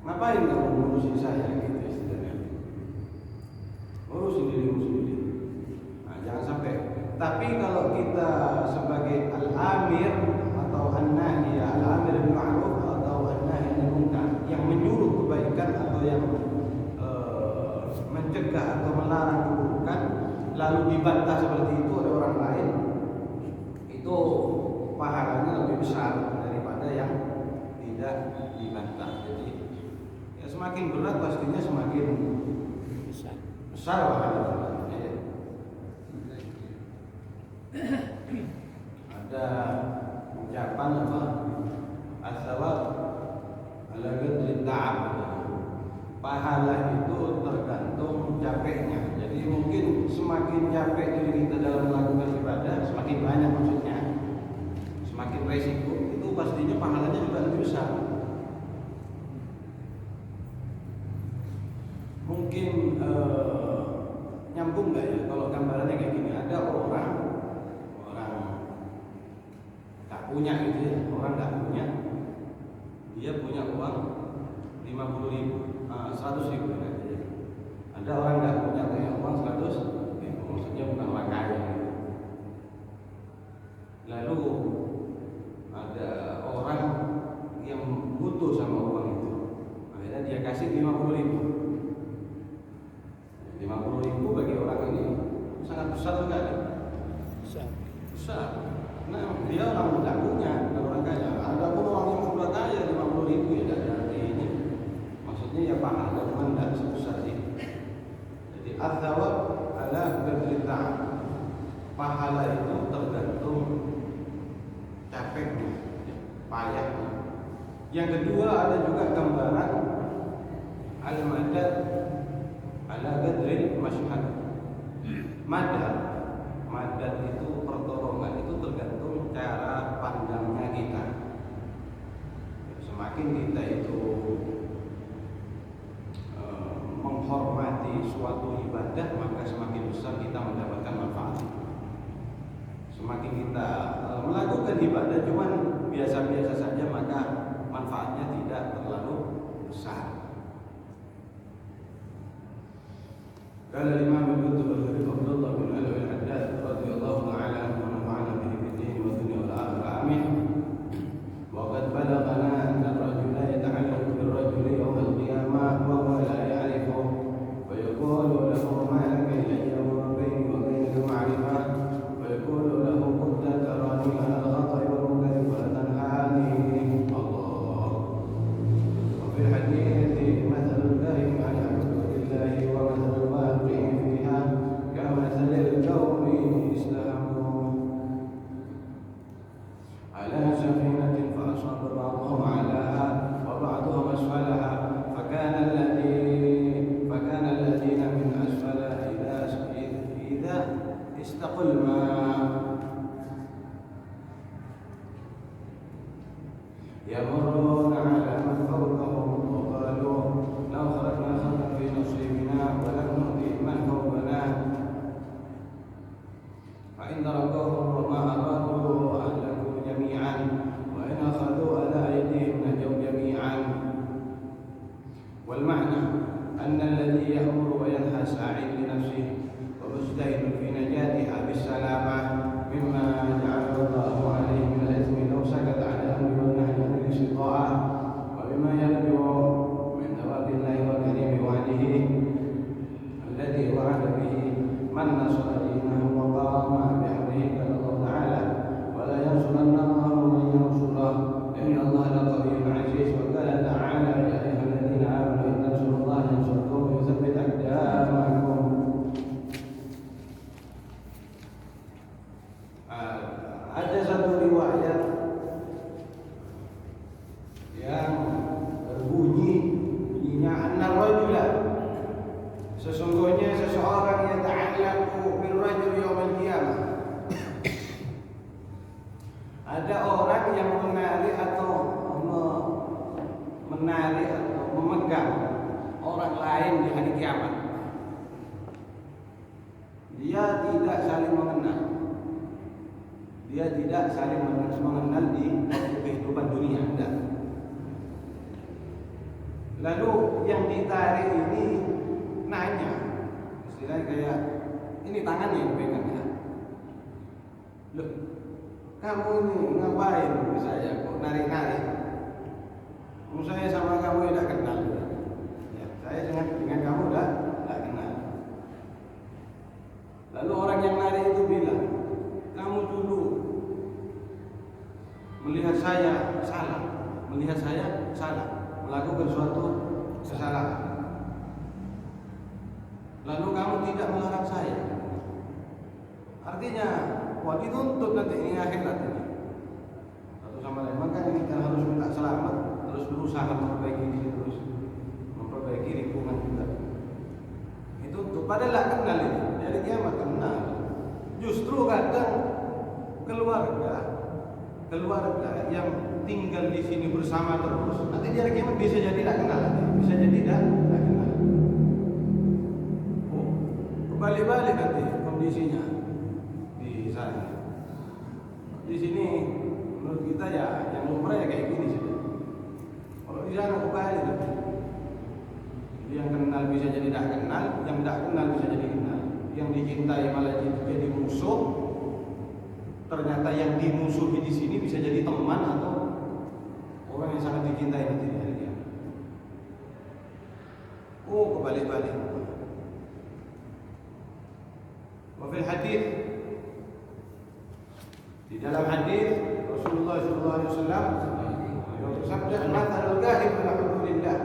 ngapain kamu ngurusin saya gitu istilahnya, ngurusin dirimu sendiri. Nah, jangan sampai. Tapi kalau kita sebagai al-amir atau an-nahi, al-amir bil ma'ruf atau an-nahi 'anil munkar, yang menyuruh kebaikan atau yang mencegah atau melarang keburukan, lalu dibantah seperti itu oleh orang lain, itu pahalanya lebih besar daripada yang tidak dibantah. Jadi ya semakin berat pastinya semakin besar pahalanya. Ada ucapan apa? As-sawab ala qadri ta'ab. Pahala itu tergantung capeknya. Jadi mungkin semakin capek diri kita dalam melakukan ibadah, semakin banyak maksudnya, semakin resiko, itu pastinya pahalanya juga lebih besar. Mungkin nyambung nggak ya kalau gambarannya kayak gini? Ada orang tak punya gitu ya, orang tak punya, dia punya uang 50.000, 100.000 ya. Ada orang tak punya uang 100.000, maksudnya bukan orang kaya gitu. Lalu ada orang yang butuh sama uang itu, akhirnya dia kasih 50.000. 50.000 bagi orang ini sangat besar sekali. Besar. Nah, dia orang tidak punya, bukan orang kaya. Ada pun orang yang sudah kaya 50.000 ya tidak ada artinya. Maksudnya ya pahala, cuman tidak sebesar itu. Jadi adzawab ala qadri ta'ab. Pahala itu tergantung capeknya, payahnya. Yang kedua ada juga gambaran al-madad ala qadri masyhad. Madad itu pertolongan, itu tergantung cara pandangnya kita. Semakin kita itu menghormati suatu ibadah, maka semakin besar kita mendapatkan manfaat. Semakin kita melakukan ibadah cuman biasa-biasa saja, maka manfaatnya tidak terlalu besar. Qala Imam Al-Qurtubi Abdullah bin Al-Haddad radhiyallahu ta'ala anhu wa nafa'ana bihi fid din wa dunya wal akhirah. Amin. Wa qad balaghana anna ar-rajula yata'allaqu bir-rajuli yawm al-qiyamah wa huwa la ya'rifu wa yaqulu lahu ma laka ilayya wa bayni wa baynaka ma'rifah wa yaqulu lahu qad tarani ala al-khata'i wal munkari wa la tanhani. Allah. Wa fil hadithi mathalul karim 'ala hududillah wa mathalul كمثل القوم استهموا على سفينة فأصاب بعضهم أعلاها وبعضهم أسفلها فكان الذين من أسفلها إذا استقوا الماء يمرون على من فوقهم وقالوا لو خرجنا خلقا في نصيبنا ولم نؤذي من فوقنا فإن تركوهم وما أرادوا أهلكوا جميعا وإن أخذوا على أيديهم نجوا جميعا. والمعنى أن الذي يأمر وينهى ساع لنفسه ومجتهد في نجاتها بالسلامة مما جعله الله عليه من الإثم لو سكت عن الأمر والنهي عن الاستطاعة وبما يرجو من ثواب الله وكريم وعده الذي وعد به من نصر دينه وقام بأمره قال الله تعالى ولا ينصرن الله من ينصره إن الله لقوي عزيز. وقال تعالى يا أيها الذين آمنوا إن تنصروا الله ينصركم ويثبت أقدامكم. Ada satu riwayat yang bunyinya anna rajula, sesungguhnya seseorang yang ta'allaqu bil rajul yaumil qiyamah. Ada orang yang menarik atau memegang orang lain di hari kiamat. Dia tidak saling mengenal. Dia tidak saling mengenal di kehidupan dunia. Enggak. Lalu yang ditarik ini nanya, istilahnya kayak ini tangannya yang pegang ya. Loh, kamu ini ngapain saya kok narik-narik? Saya sama kamu tidak kenal. Ya, saya dengan kamu udah tidak kenal. Lalu orang yang narik itu bilang, kamu dulu melihat saya salah, melakukan suatu kesalahan. Lalu kamu tidak melarang saya. Artinya, wah dituntut nanti ini akhirat ini. Satu sama lain. Maka kita harus minta selamat, terus berusaha memperbaiki diri, terus memperbaiki lingkungan kita. Itu untuk padahal tidak kenal ini. Dari kiamat kenal. Justru kadang keluarga yang tinggal di sini bersama terus, nanti di hari kiamat bisa jadi tidak kenal, bisa jadi tidak kenal. Oh, kembali-balik nanti kondisinya di sana. Di sini menurut kita ya yang lumrah ya kayak gini sudah. Kalau di sana kembali nanti. Jadi yang kenal bisa jadi tidak kenal, yang tidak kenal bisa jadi kenal. Yang dicintai malah jadi musuh. Ternyata yang dimusuhi di sini bisa jadi teman atau orang yang sangat dicintai nanti di hari kiamat. Oh, kebalik-balik. Wafil hadis, di dalam hadis Rasulullah SAW bersabda, "Mathalul ghahib ala hududillah."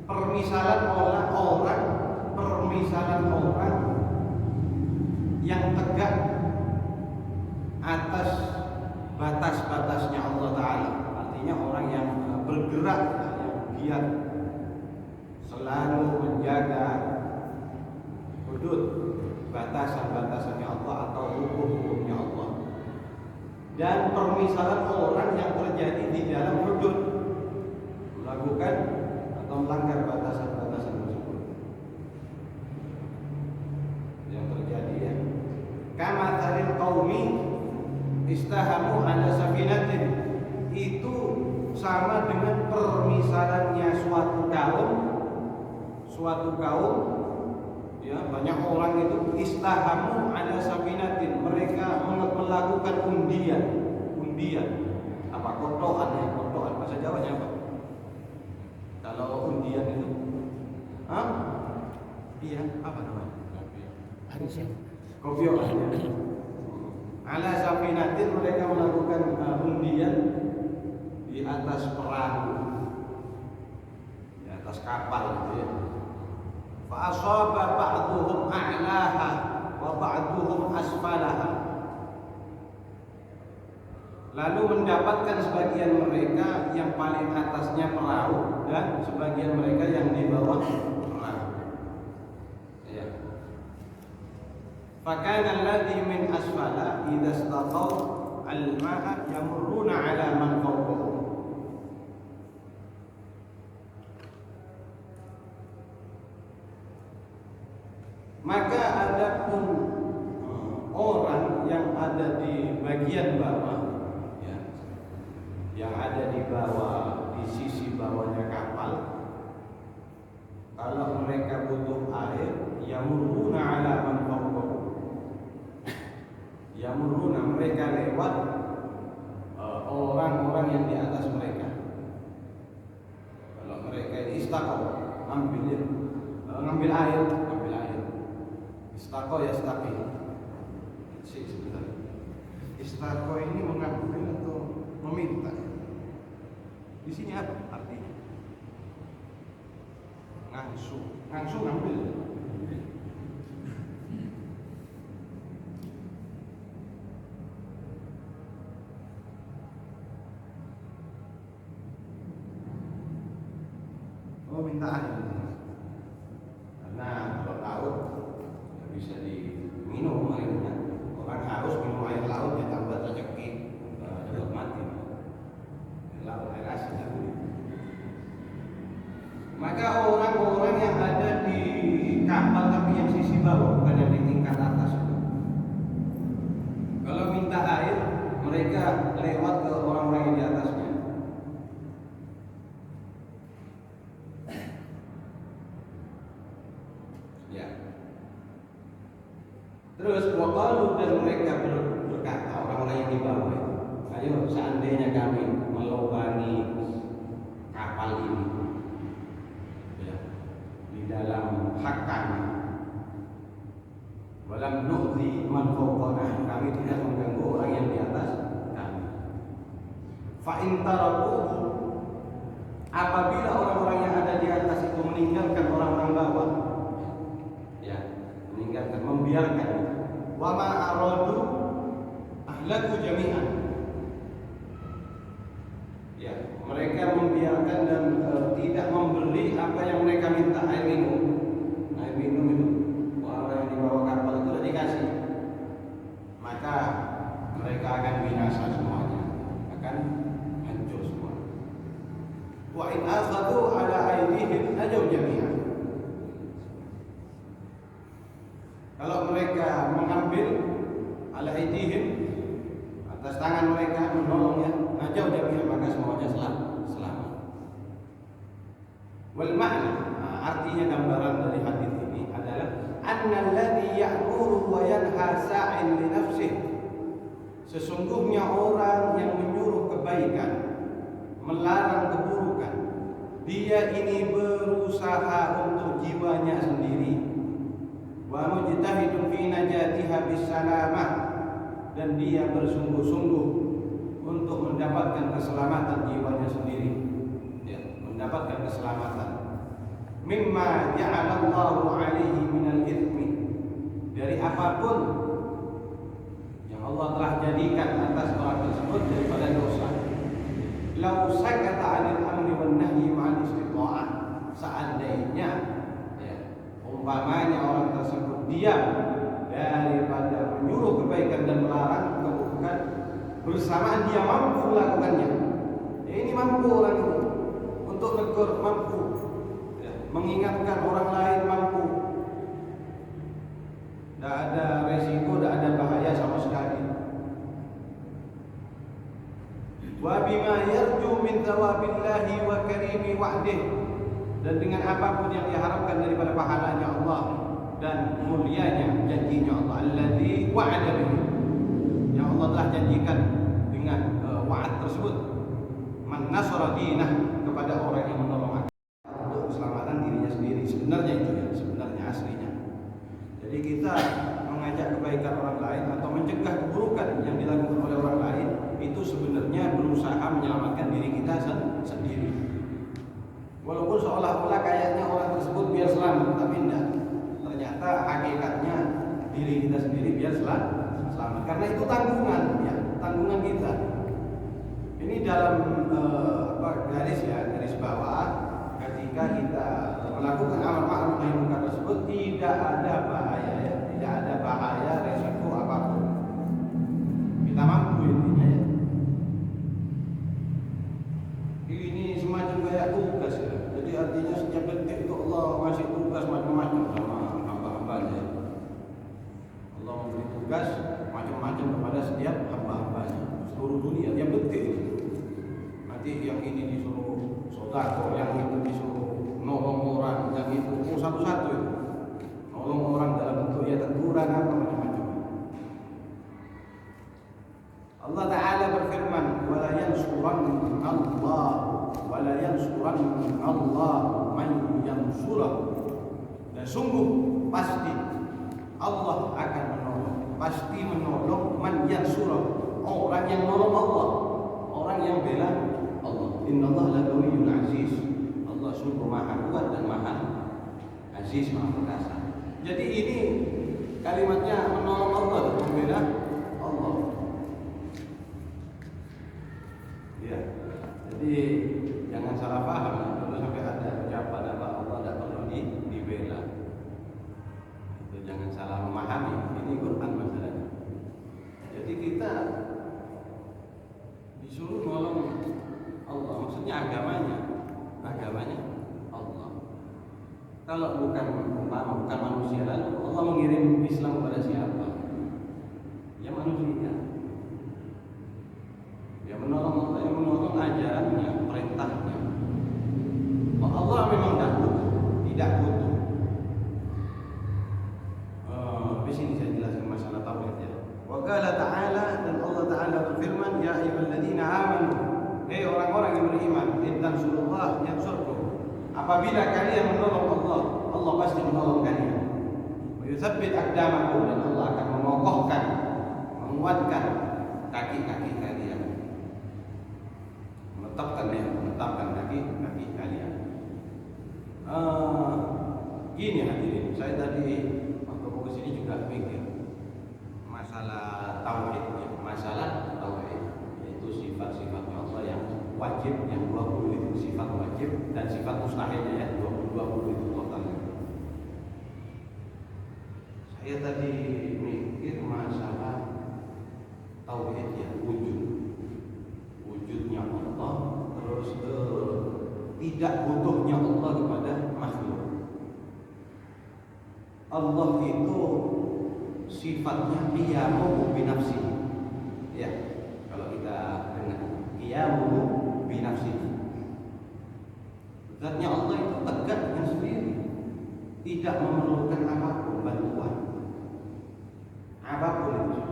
Permisalan orang yang tegak atas batas-batasnya Allah Ta'ala. Artinya orang yang bergerak, yang giat, selalu menjaga hudud, batasan-batasannya Allah atau hukum-hukumnya Allah. Dan permisalan orang yang terjadi di dalam hudud, melakukan atau melanggar batasan-batasan tersebut. Yang terjadi ya. Kama thalil qaumi istahamu ala safinatin, itu sama dengan permisalannya suatu kaum ya, banyak orang itu istahamu ala safinatin, mereka melakukan undian apa kotoan bahasa Jawanya apa kalau undian itu iya apa namanya kopiah ala safinatin, mereka melakukan undian di atas perahu, di atas kapal gitu ya. Fa asaba ba'duhum a'laha wa ba'duhum asfalaha. Lalu mendapatkan sebagian mereka yang paling atasnya perahu dan sebagian mereka yang di bawah perahu. Ya. Fakana alladhi min asfala idza istaqaw al-ma'a yamurruna 'ala man fawqahum. Maka adapun orang yang ada di bagian bawah ya, yang ada di bawah, di sisi bawahnya kapal, kalau mereka butuh air, yamurruna 'ala man fawqahum. Yamurruna, mereka lewat orang-orang yang di atas mereka. Kalau mereka ini istaqo, ngambil air. Istaqo ya istaqi. Sebentar. Istaqo ini mengambil atau meminta. Di sini apa artinya? Ngangsu ngambil. Oh, minta air. Karena kalau laut ya bisa diminum airnya. Orang harus minum air laut ya, tambah tercekik, dapat mati. Laut air asin. Maka orang-orang yang ada di kapal tapi yang sisi bawah, bukan yang di tingkat atas. Kalau minta air, mereka lewat ke orang-orang yang di atasnya. lalu mereka berkata, orang-orang yang di bawah itu, ayo seandainya kami melobangi kapal ini ya, di dalam hak kami, walam nu'zi man fawqana, kami tidak mengganggu orang yang di atas kami. Fa in taraku, apabila orang-orang yang ada di atas itu meninggalkan orang-orang bawah, ya, meninggalkan, membiarkan, wa ma aradu ahlaku jami'an, ya, mereka membiarkan dan tidak memberi apa yang mereka minta, air minum itu orang yang di bawah kapal itu sudah dikasih, maka mereka akan binasa semuanya, akan hancur semua. Wa in akhadhu ala aydihim ajaw jami'an, kalau mereka mengambil ala aydihim, atas tangan mereka menolongnya, ajaw jami'an, maka semuanya selamat. Wal ma'na, artinya gambaran dari hadis ini adalah annalladzi ya'muru wa yanha sa'in li nafsihi, sesungguhnya orang yang menyuruh kebaikan, melarang keburukan, dia ini berusaha untuk jiwanya sendiri. Wa mujtahidun fi najatiha bisalamah, dan dia bersungguh-sungguh untuk mendapatkan keselamatan jiwanya sendiri, ya, mendapatkan keselamatan. Mimma ja'alallahu alaihi minal ithmi, dari apapun yang Allah telah jadikan atas orang tersebut daripada dosa. Lau sakata 'anil amri wan nahyi ma'al istita'ah, seandainya ya, umpamanya orang tersebut diam daripada menyuruh kebaikan dan melarang keburukan, bersamaan dia mampu melakukannya. Ya, ini mampu orang itu untuk negur, mampu ya, mengingatkan orang lain, mampu. Tidak ada resiko, tidak ada bahaya sama sekali. Wa bima yarju min thawabillahi wa karimi wa'dih, dan dengan apapun yang diharapkan daripada pahalanya Allah dan mulianya janjinya Allah, alladzi wa'ada bihi, yang Allah telah janjikan dengan wa'ad tersebut. Man nasara dinah, kepada orang yang menolong untuk keselamatan dirinya sendiri. Sebenarnya itu ya, sebenarnya aslinya. Jadi kita mengajak kebaikan orang lain atau mencegah keburukan yang dilakukan oleh orang lain, itu sebenarnya berusaha menyelamatkan diri kita sendiri. Walaupun seolah-olah kayaknya orang tersebut biar selamat, tapi tidak. Ternyata hakikatnya diri kita sendiri biar selamat. Karena itu tanggungan, ya, tanggungan kita. Ini dalam garis bawah, ketika kita melakukan amar ma'ruf nahi munkar tersebut tidak ada bahaya, ya, tidak ada bahaya resiko apapun. Kita mampu intinya, ya. Ini semacam kayak tugas, ya. Jadi artinya setiap detik itu Allah masih tugas macam-macam sama hamba-hambanya. Allah memberi tugas macam-macam kepada setiap hamba-hambanya seluruh dunia, tiap detik. Nanti yang ini disuruh sedekah, yang itu disuruh nolong orang, yang itu satu-satu itu nolong orang dalam bentuk ya teguran apa macam-macam. Allah Ta'ala berfirman, wala yansuranna Allah man yansurah, dan sungguh pasti Allah akan menolong, pasti menolong man yansurah, orang yang menolong Allah, orang yang bela Allah. Innallaha laqawiyyun aziz, Allah sungguh maha kuat dan maha aziz, maha perkasa. Jadi ini kalimatnya menolong Allah dan membela Allah. Ya, jadi jangan salah paham. Kalau sampai ada ucapan apa Allah tidak perlu dibela, itu jangan salah memahami. Ini Quran masalahnya. Jadi kita disuruh nolong Allah, maksudnya agamanya Allah. Kalau bukan manusia, lalu Allah mengirim Islam kepada siapa? Ya manusia. Ya menolong Allah, yang menolong ajarannya, perintahnya. Allah memang tidak butuh. Di sini saya jelaskan masalah tauhid, ya. qala ta'ala, dan Allah Ta'ala berfirman, ya ayyuhalladzina amanu, hei orang-orang yang beriman, in tansurullah yansurkum, apabila kalian menolong Allah, Allah pasti menolong kalian. Wa yutsabbit aqdamakum, dan Allah akan mengokohkan, menguatkan kaki-kaki kalian, menetapkan kaki-kaki kalian. Gini hadirin, saya tadi waktu mau kesini juga mikir masalah tauhid, yaitu sifat-sifatnya Allah yang wajib, yang 20 itu sifat wajib, dan sifat mustahilnya ya 20 itu totalnya. Saya tadi mikir masalah tauhid ya, wujudnya Allah, terus tidak butuhnya Allah kepada makhluk. Allah itu sifatnya qiyamu bi nafsihi. Ya, kalau kita dengar qiyamu bi nafsihi. Zatnya Allah itu tegak dengan sendiri, tidak memerlukan apapun bantuan. Apapun itu.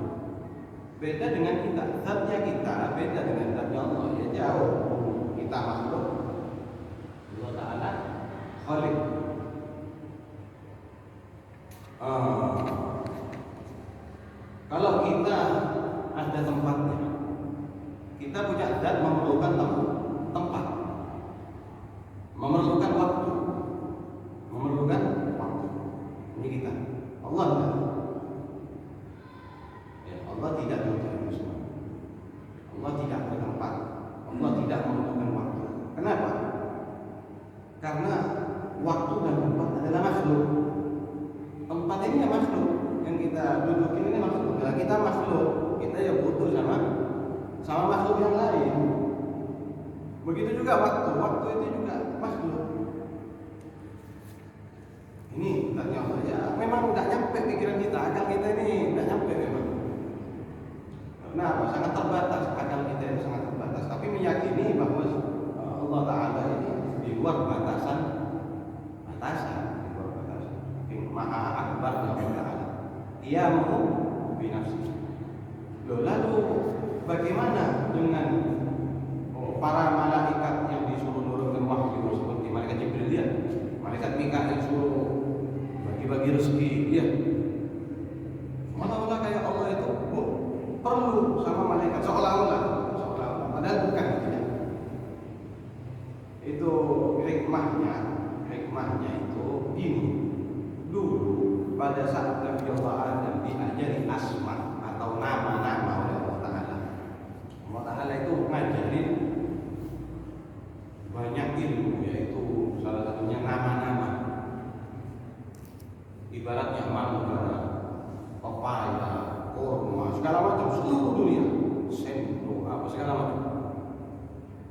Beda dengan kita, zatnya kita beda dengan zatnya Allah, ya jauh. Kita makhluk, Allah Ta'ala khaliq. Kalau kita ada tempatnya, kita punya zat memerlukan tempat, memerlukan waktu. Ini kita. Allah tidak. Ya, Allah tidak butuh itu semua. Allah tidak bertempat. Allah tidak memerlukan waktu. Kenapa? Karena waktu dan tempat adalah makhluk. Tempat ini ya makhluk, yang kita dudukin ini makhluk. Kalau kita makhluk, kita ya butuh sama makhluk yang lain. Begitu juga waktu itu juga makhluk. Ini tanya Allah ya, memang nggak nyampe pikiran kita, akal kita ini nggak nyampe memang. Kenapa? Sangat terbatas, akal kita itu sangat terbatas. Tapi meyakini bahwa Allah Ta'ala ini di luar batasan. Maha akbar Allah Ta'ala. Dia mau binafsi. Lalu bagaimana dengan para malaikat yang disuruh nurunkan wahyu seperti malaikat Jibril ya, malaikat Mikail suruh bagi-bagi rezeki ya. Seolah-olah kayak Allah itu perlu sama malaikat, seolah-olah padahal bukan tidak. Itu hikmahnya itu gini. Dulu pada saat Nabi Allah Adam diajari asma atau nama-nama oleh Allah Ta'ala. Allah Ta'ala itu ngajarin banyak ilmu, yaitu salah satunya nama-nama. Ibaratnya mangga, pepaya, kurma, segala macam seluruh dunia, sendok, apa segala macam.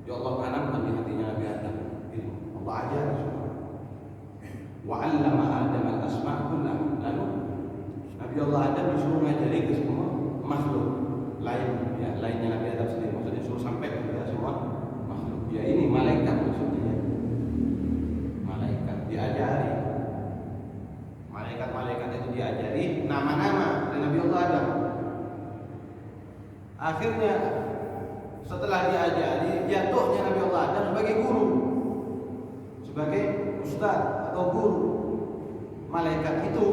Ya Allah tanamkan di hatinya Nabi Adam ilmu. Allah ajari semua. Wa 'allama Adam al-asma' kullaha. Lalu Nabi Allah Adam disuruh ngajari ke semua makhluk lainnya Nabi Adam sendiri, maksudnya disuruh sampai kepada semua makhluk. Ya ini malaikat maksudnya. Malaikat diajari. Malaikat itu diajari nama-nama dari Nabi Allah Adam. Akhirnya setelah diajari, jatuhnya Nabi Allah Adam sebagai guru, sebagai ustaz atau guru. Malaikat itu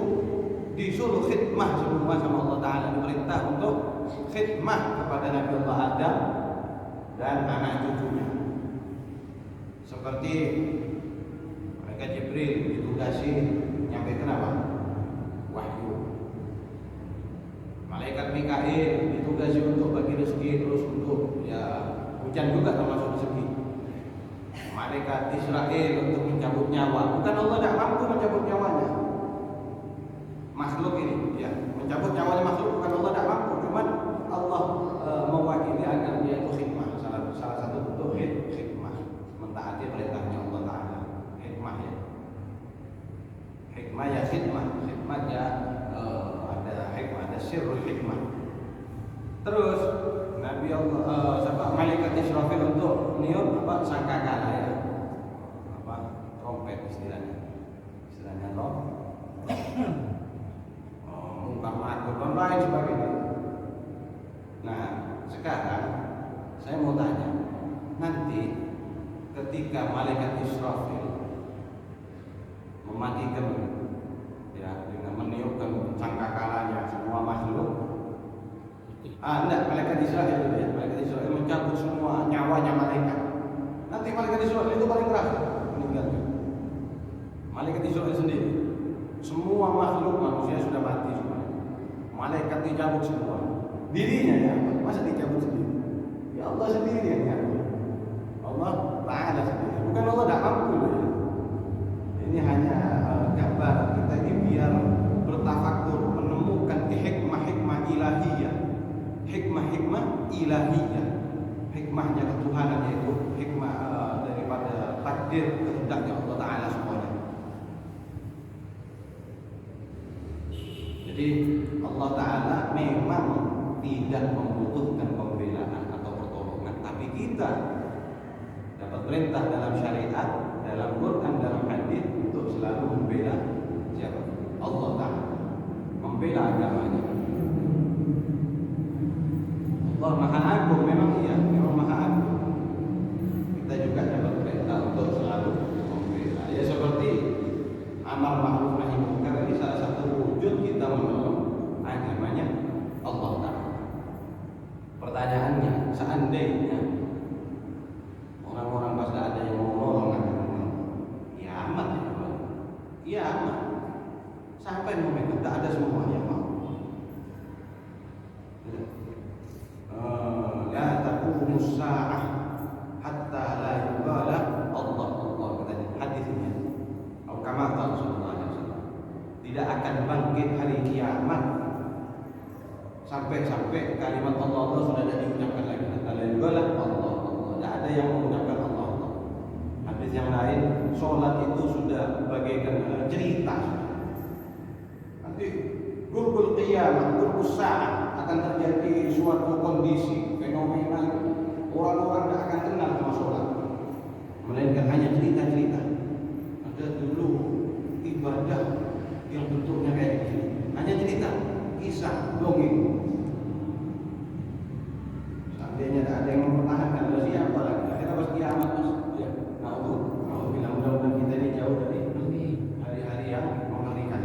disuruh khidmah semua sama Allah Ta'ala, diperintah untuk khidmah kepada Nabi Allah Adam dan anak cucunya. Seperti malaikat Jibril ditugasi nyampaikan apa? Wahyu. Malaikat Mikail ditugasi untuk bagi rezeki, terus untuk ya hujan juga termasuk rezeki. Malaikat Israel untuk mencabut nyawa. Bukan Allah tidak mampu mencabut nyawanya. Makhluk ini, ya, mencabut nyawanya makhluk bukan Allah tidak mampu. Cuman Allah mewakili agar dia itu khidmah. Salah satu bentuk khidmah, mentaati perintahnya Allah Ta'ala. Hikmah ya. Hikmah ya khidmah. Khidmah ya ada hikmah, ada sirrul hikmah. Terus Nabi Allah malaikat Israfil untuk niup sangkakala ya, trompet istilahnya mungkar makhluk dan lain sebagainya. sekarang saya mau tanya, nanti ketika malaikat Israfil mematikan ya dengan meniupkan sangkakalanya semua makhluk, malaikat Israfil itu ya, malaikat Israfil mencabut semua nyawanya malaikat. Nanti malaikat Israfil itu paling terakhir meninggal. Malaikat Israfil sendiri, semua makhluk manusia sudah mati semua. Malaikat dicabut semua. Dirinya ya, masa dicabut sendiri? Ya Allah sendiri yang nyabut. Allah Ta'ala sendiri. Bukan Allah tidak mampu ya. Ini hanya gambar kita ini biar bertafakur, menemukan hikmah-hikmah ilahiyah. Hikmah-hikmah ilahiyah. Hikmahnya ketuhanan, yaitu hikmah daripada takdir kehendaknya Allah Ta'ala semuanya. Jadi Allah Ta'ala memang tidak membutuhkan pembelaan atau pertolongan, tapi kita dapat perintah dalam syariat, dalam Quran, dalam hadis untuk selalu membela siapa? Allah Ta'ala, membela agamanya. Allah Maha Agung, memang iya, memang Maha Agung. Kita juga dapat perintah untuk selalu membela. Ya seperti amar ma'ruf nahi munkar, ini salah satu wujud kita menolong agamanya Allah Ta'ala. Pertanyaannya, seandainya orang-orang pas ada yang mau nolong agama, ya amat ya Pak. Ya amat. Sampai momen tak ada semua yang mau. La taqumus sa'ah hatta la yubala Allah katanya hadisnya. Atau kama qala sallallahu alaihi wasallam. Tidak akan bangkit hari kiamat sampai kalimat Allah sudah tidak diucapkan lagi. Hatta la yubala Allah. Tidak ada yang mengucapkan Allah. Hadis yang lain, sholat itu sudah bagaikan cerita. Nanti qur'ul qiyamah, qur'us sa'ah akan terjadi suatu kondisi fenomena orang-orang tidak akan kenal sama sholat, melainkan hanya cerita-cerita. Ada dulu ibadah yang bentuknya kayak gini, hanya cerita, kisah, dongeng. Seandainya tidak ada yang mempertahankan, lalu siapa lagi? Akhirnya pas kiamat mas, ya, mau bilang mudah-mudahan kita ini jauh dari hari-hari yang mengerikan.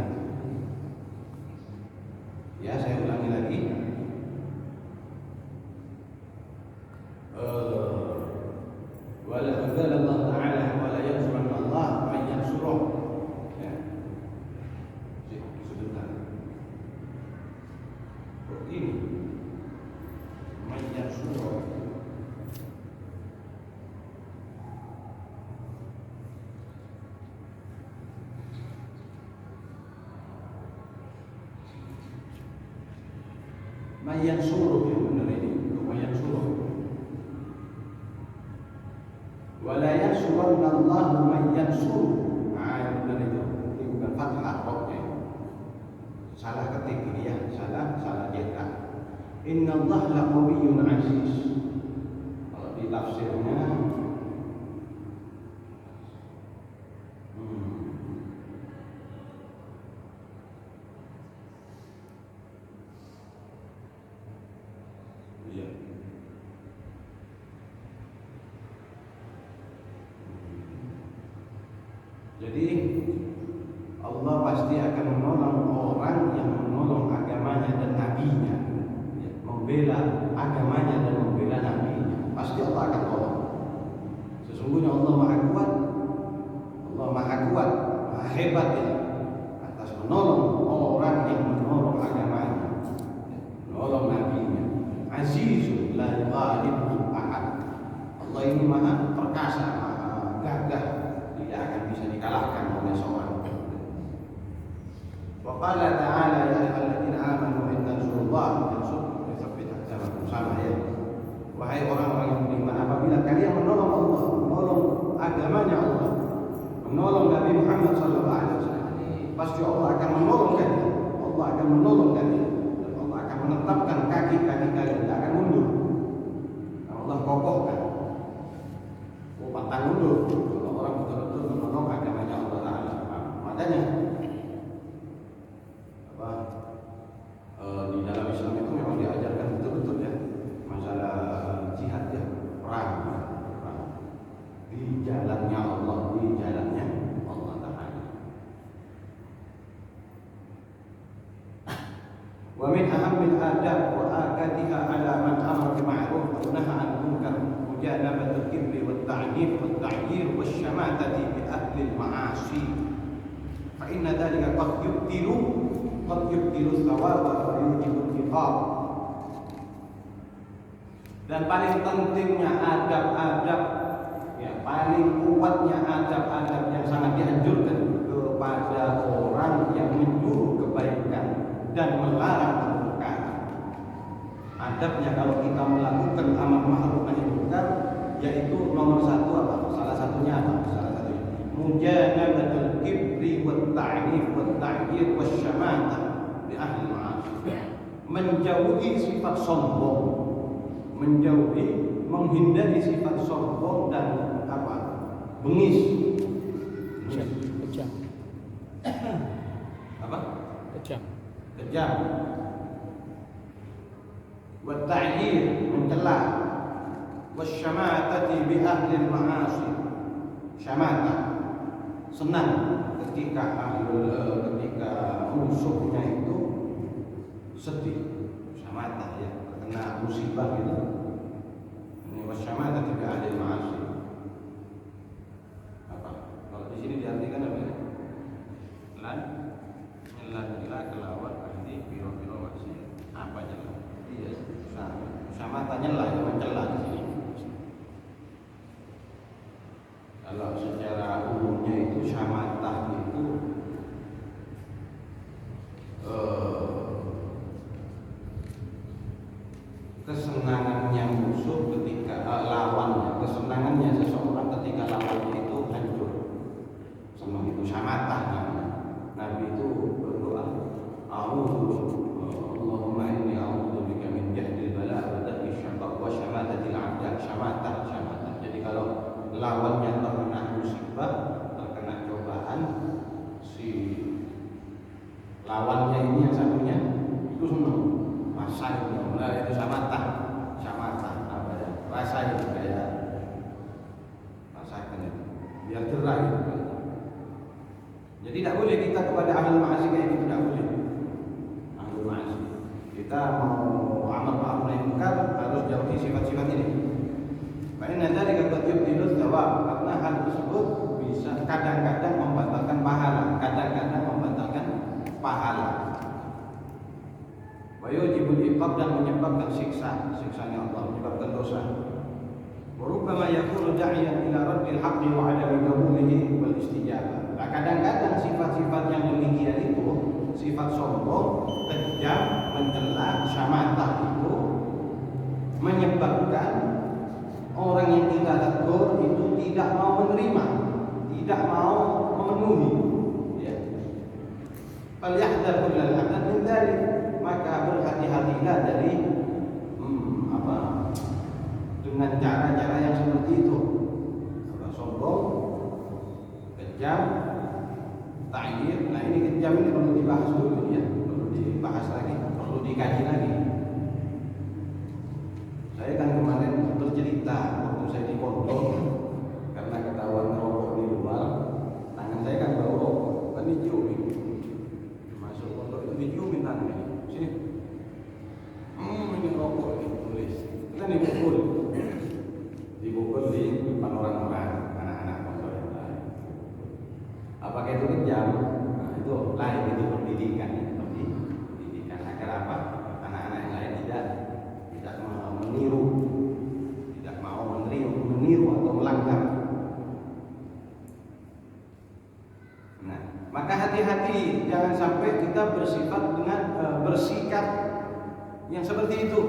Ya, saya ulangi lagi. Wala anzala Allah Ta'ala wala yansuranna Allah man yansuruh. Ya. Disebutkan. Ini man yansuruh. Man yansuruh yang benar ini, man yansuruh. Wala yansuranna Allahu man yansuruh. Yang benar itu. Ini bukan fathah roknya. Salah ketik ini ya, salah cetak. Inna Allah laqawiyyun aziz. Kalau di tafsirnya jadi Allah pasti akan menolong orang yang menolong agamanya dan nabinya, ya, membela agamanya dan membela nabinya. Pasti Allah akan tolong. Sesungguhnya Allah Maha Kuat, Maha hebat ya, atas menolong orang yang menolong agamanya, menolong nabinya. Azizul la yughalibuhu ahad. Allah ini Maha perkasa, Maha gagah, tidak akan bisa dikalahkan oleh seorang. Wa qala ta'ala ya ayyuhalladzina amanu in tansurullaha yansurkum wa yuthabbit aqdamakum. Sama ya. Wahai orang-orang yang beriman, apabila kalian menolong Allah, menolong agamanya Allah, menolong Nabi Muhammad sallallahu alaihi wasallam, pasti Allah akan menolong kalian. Allah akan menolong kalian. Dan Allah akan menetapkan kaki-kaki kalian, tidak akan mundur. Allah kokohkan. Pantang mundur. Orang betul-betul menolong agamanya Allah Ta'ala. Makanya di dalam Islam itu memang diajarkan betul-betul ya masalah والتعنيف والتعيير والشماتة بأهل المعاصي فإن ذلك قد يبطل الثواب ويوجب العقاب. Dan paling pentingnya adab-adab, ya, paling kuatnya adab-adab yang sangat dianjurkan kepada orang yang menyuruh kebaikan dan melarang kemungkaran. Adabnya kalau kita melakukan amar ma'ruf nahi munkar, yaitu nomor satu apa? Salah satunya apa? Mujanabatul kibri wat ta'nif wat ta'yir wasyamata bi ahli ma'asi. Menjauhi sifat sombong, menghindari sifat sombong dan apa? Bengis. Kejam. Apa? Kejam. Wat ta'yir, mencela. Wasyamatati bi ahli ma'asi. Syamata, senang ketika musuhnya itu sedih. Syamata, ya, terkena musibah gitu. Ini wasyamata bi ahli ma'asi. Apa? Kalau di sini diartikan apa ya? Nyela kelawan ahli biro maksiat. Apa nyela? Iya, syamata nyela, mencela di sini. Kalau secara umumnya itu syamatah itu kesenangannya musuh ketika lawannya, kesenangannya seseorang ketika lawannya itu hancur. Senang itu syamatah. Nabi itu berdoa, Allahumma inni a'udzu bika min jahdil bala wa darki syaqaq wa syamatatil a'da. Syamatah. Jadi kalau lawannya terkena musibah, terkena cobaan, si lawannya ini yang satunya itu senang, rasa itu, itu syamatah apa ya, rasa itu kayak rasakan itu, biar cerah gitu. Jadi tidak boleh kita kepada ahli ma'asi kayak gitu, tidak boleh. Ahli ma'asi, kita mau amal ma'ruf nahi munkar harus jauhi sifat-sifat ini. Karena dari kata yubtilus jawab, karena hal tersebut bisa kadang-kadang membatalkan pahala, wa yujibul iqab, dan menyebabkan siksanya Allah, menyebabkan dosa. Wa rubbama yakunu da'iyan ila raddil haqqi wa 'adami qabulihi wal istijabah. Nah, kadang-kadang sifat-sifat yang demikian itu, sifat sombong, kejam, mencela, syamatah itu menyebabkan orang yang kita tegur itu tidak mau menerima, tidak mau memenuhi. Ya. Falyahdhar kullal hadar min dzalik, maka berhati-hatilah dari dengan cara-cara yang seperti itu. Sombong, kejam, ta'yir. Nah, ini kejam ini perlu dibahas dulu ya, perlu dibahas lagi, perlu dikaji lagi. Saya kan kemarin bercerita waktu saya di pondok, karena ketahuan rokok di luar, tangan saya kan bau rokok, kan diciumin. Masuk pondok itu diciumin tangannya. Sini, ini rokok ini tulis. Kita dipukul di depan orang-orang, anak-anak pondok yang lain. Apakah itu kejam? Nah, itu lain, itu pendidikan agar apa? Anak-anak yang lain tidak meniru, tidak mau meniru atau melanggar. Nah, maka hati-hati jangan sampai kita bersikap yang seperti itu.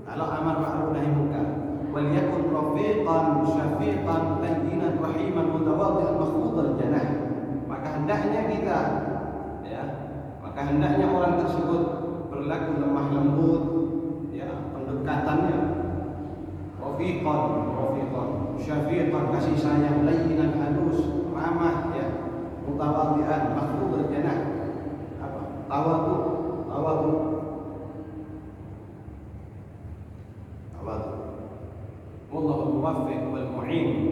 Kalau amar ma'ruf nahi munkar, wal yakun rafiqan syafiqan layyinan rahiman mutawaddi'an makhfudhal janah. Maka hendaknya orang tersebut berlaku lemah lembut, pendekatannya rafiqan syafiqan, kasih sayang, layyinan halus, ramah, ya, mutawaddi'an makhfudhal janah. Apa? Tawadhu. Wallahul muwaffiq wal mu'in.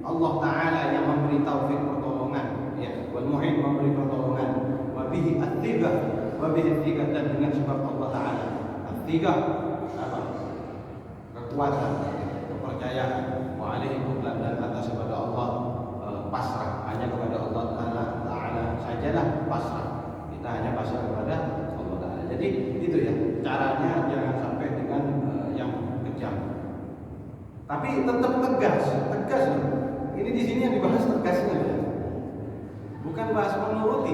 Allah Ta'ala yang memberi taufik pertolongan, ya, wal mu'in, memberi pertolongan. Wa bihi at-tiqah, dan dengan sebab Allah Ta'ala at-tiqah apa? Kekuatan, kepercayaan. kepercayaan. Wa alaihi tuqlan, dan atas kepada Allah pasrah, hanya kepada Allah Ta'ala sajalah pasrah. Kita hanya pasrah kepada Allah Ta'ala. Jadi itu ya caranya, jangan sampai dengan yang kejam. Tapi tetap tegas loh. Ini di sini yang dibahas tegasnya ya. Bukan bahas menuruti.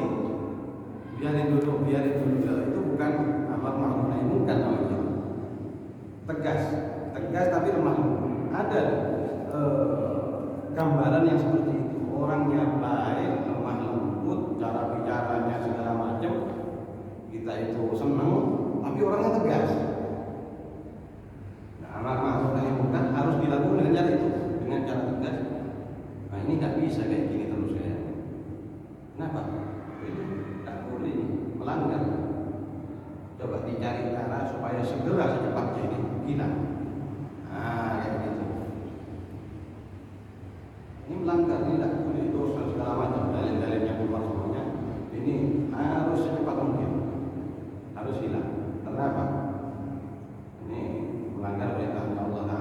Biarin dulu ya. Itu bukan amar ma'ruf nahi munkar namanya. Tegas tapi lemah lembut. Ada gambaran yang seperti itu. Orangnya baik, lemah lembut, cara bicaranya segala macam. Kita itu senang, tapi orangnya tegas. Nah, amar ma'ruf nahi munkar harus dilakukan dengan cara itu, dengan cara tegas. Nah, ini tidak bisa kayak gini terus ya. Kenapa? Ini tidak boleh, melanggar. Coba dicari cara supaya segera secepatnya ini hilang. Nah, kayak gitu. Ini melanggar, ini tidak boleh, dosa segala macam, dalil-dalilnya keluar semuanya. Ini harus secepat mungkin, harus hilang. Kenapa? Ini melanggar perintah Allah Ta'ala.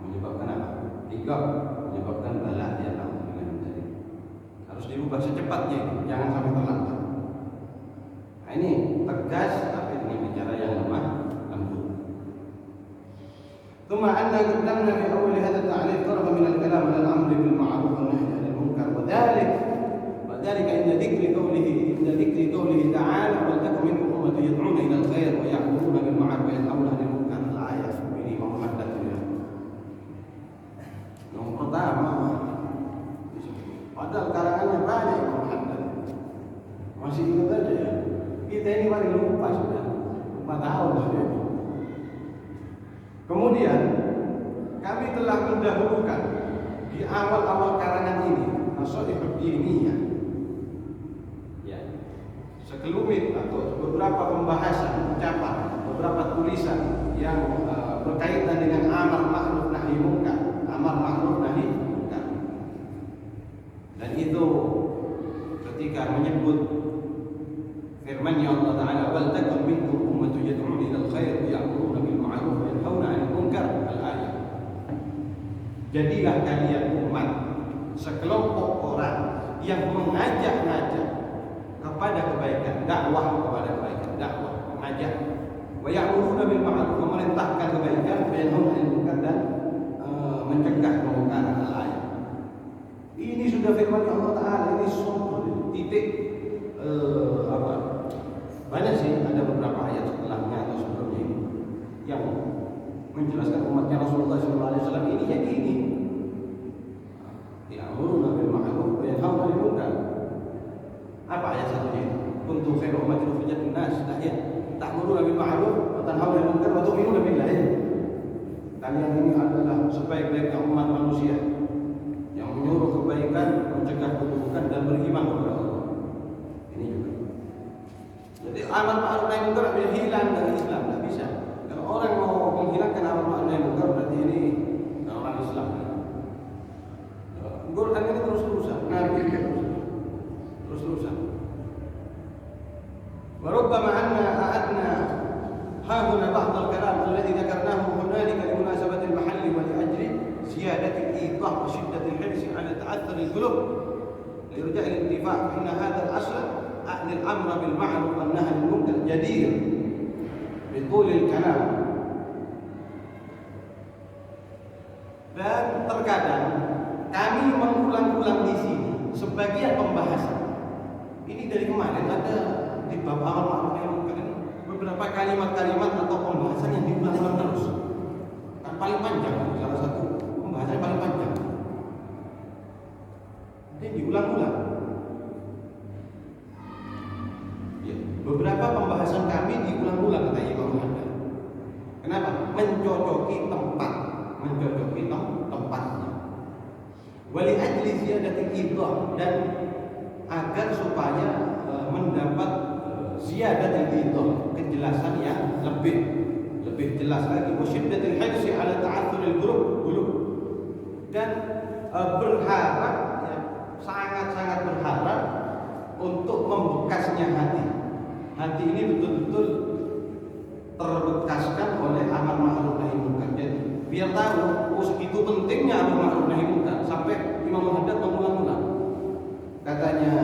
Menyebabkan apa? Menyebabkan bala di atas dengan jadi. Harus dirubah secepatnya itu, jangan sampai terlambat. Nah, ini tegas tapi dengan bicara yang lemah lembut. ثم أن قدمنا في أول هذا التعليق طرفا من الكلام على الأمر بالمعروف والنهي عن المنكر وذلك عند ذكر قوله تعالى ولتكن منكم أمة يدعون إلى الخير ويأمرون بالمعروف وينهون عن المنكر. الآية ini Muhammad ya. Yang pertama, padahal karangannya banyak Muhammad. Masih ingat aja ya. Kita ini paling lupa sudah 4 tahun sudah. Kemudian kami telah mendahulukan di awal-awal karangan ini Nasihat Diniyah, ya, sekelumit atau beberapa pembahasan, ucapan, beberapa tulisan yang berkaitan dengan amar ma'ruf nahi munkar, dan itu ketika menyebut firman-Nya Allah Ta'ala, wal takun minkum ummatun yad'una ilal khair wa ya'muruna bil ma'ruf wa yanhauna 'anil munkar, al-ayat. Jadilah kalian umat, sekelompok orang yang mengajak kepada kebaikan, dakwah kepada kebaikan, mengajak. Wa ya'muruna bil ma'ruf, memerintahkan kebaikan, wa yanhauna 'anil munkar, dan mencegah kemungkaran, al-ayat. Ini sudah firman Allah Ta'ala, ini sumber titik banyak sih, ada beberapa ayat setelahnya atau sebelumnya ini yang menjelaskan umatnya Rasulullah SAW ini jadi ini ya'muruna bil ma'ruf wa yanhauna 'anil munkar. Apa ayat satunya? Kuntum khairu ummatin ukhrijat lin-nas, ta'muruna bil ma'ruf wa tanhauna 'anil munkar wa tu'minuna billah. Kalian ini adalah sebaik-baiknya umat manusia yang menyuruh kebaikan, mencegah keburukan, dan beriman kepada Allah. Ini juga. Jadi amar ma'ruf nahi munkar tidak hilang dari Islam, tidak bisa. Kalau orang mau menghilangkan amar ma'ruf nahi munkar berarti ini orang Islam. Quran ini terus-terusan, Nabi terus-terusan. Wa rubbama anna a'adna hahuna ba'd al-kalam alladhi dzakarnahu hunalika li munasabati al-mahalli wa li ajli ziyadati al-idah wa shiddati al-hirs 'ala ta'athur al-qulub li irja' al-intifaq fa inna hadha al-asl a'ni al-amr bil ma'ruf wan nahy 'anil munkar jadir bi tul al-kalam. Dan terkadang kami mengulang-ulang di sini sebagian pembahasan. Ini dari kemarin ada di bab amar ma'ruf nahi munkar beberapa kalimat-kalimat atau pembahasan yang diulang-ulang terus. Kan paling panjang, salah satu pembahasan paling panjang. Ini diulang-ulang. Ya, beberapa pembahasan kami diulang-ulang kata Imam Haddad. Kenapa? Mencocoki tempatnya. Wali ajli ziyadatil idah, dan agar supaya mendapat ziyadatil idah, kejelasan yang lebih jelas lagi. Wasyiddatil hirsi ala ta'athuril qulub, dan berharap ya, sangat-sangat berharap untuk membekasnya hati. Hati ini betul-betul terbekaskan oleh amar ma'ruf nahi munkar. Jadi biar tahu, oh segitu begitu pentingnya amar ma'ruf nahi munkar sampai Imam Al-Haddad mengulang-ulang. Katanya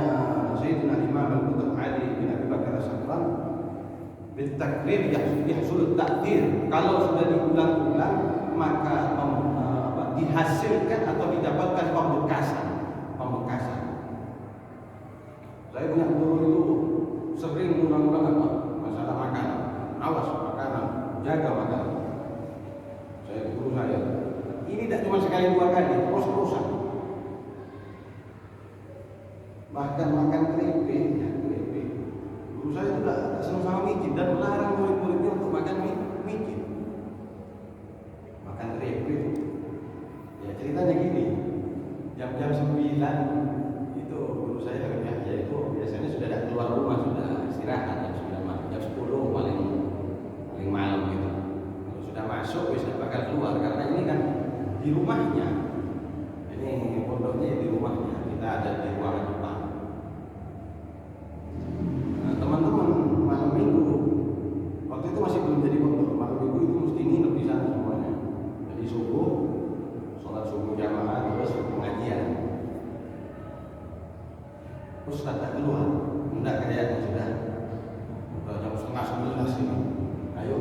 Sayyidina Imam Al-Qutb Ali bin Abi Bakar As-Sakran, "Bitakrir yahsul ta'thir." Kalau sudah diulang-ulang maka dihasilkan atau didapatkan pembekasan. Saya punya guru itu sering ulang-ulang apa? Masalah makanan. Awas makanan, jaga makanan. Guru saya. Ini tidak cuma sekali dua kali, terus-terusan. Bahkan makan keripik. Guru saya itu tidak senang sama micin dan melarang murid-muridnya untuk makan micin. Makan keripik. Ya ceritanya gini, jam-jam 9 itu guru saya kerja itu biasanya sudah ada keluar rumah, sudah istirahat jam 9 malam, jam 10 paling malam gitu. Kalau sudah masuk bisa bakal keluar karena ini kan di rumahnya. Ini pondoknya di rumahnya, kita ada di ruangan depan. Nah, teman-teman malam minggu waktu itu masih belum jadi pondok, malam minggu itu mesti nginep di sana semuanya. Jadi subuh, sholat subuh jamaah, terus pengajian. Ustaz tak keluar, enggak kayak sudah jam setengah 11 ini. Ayo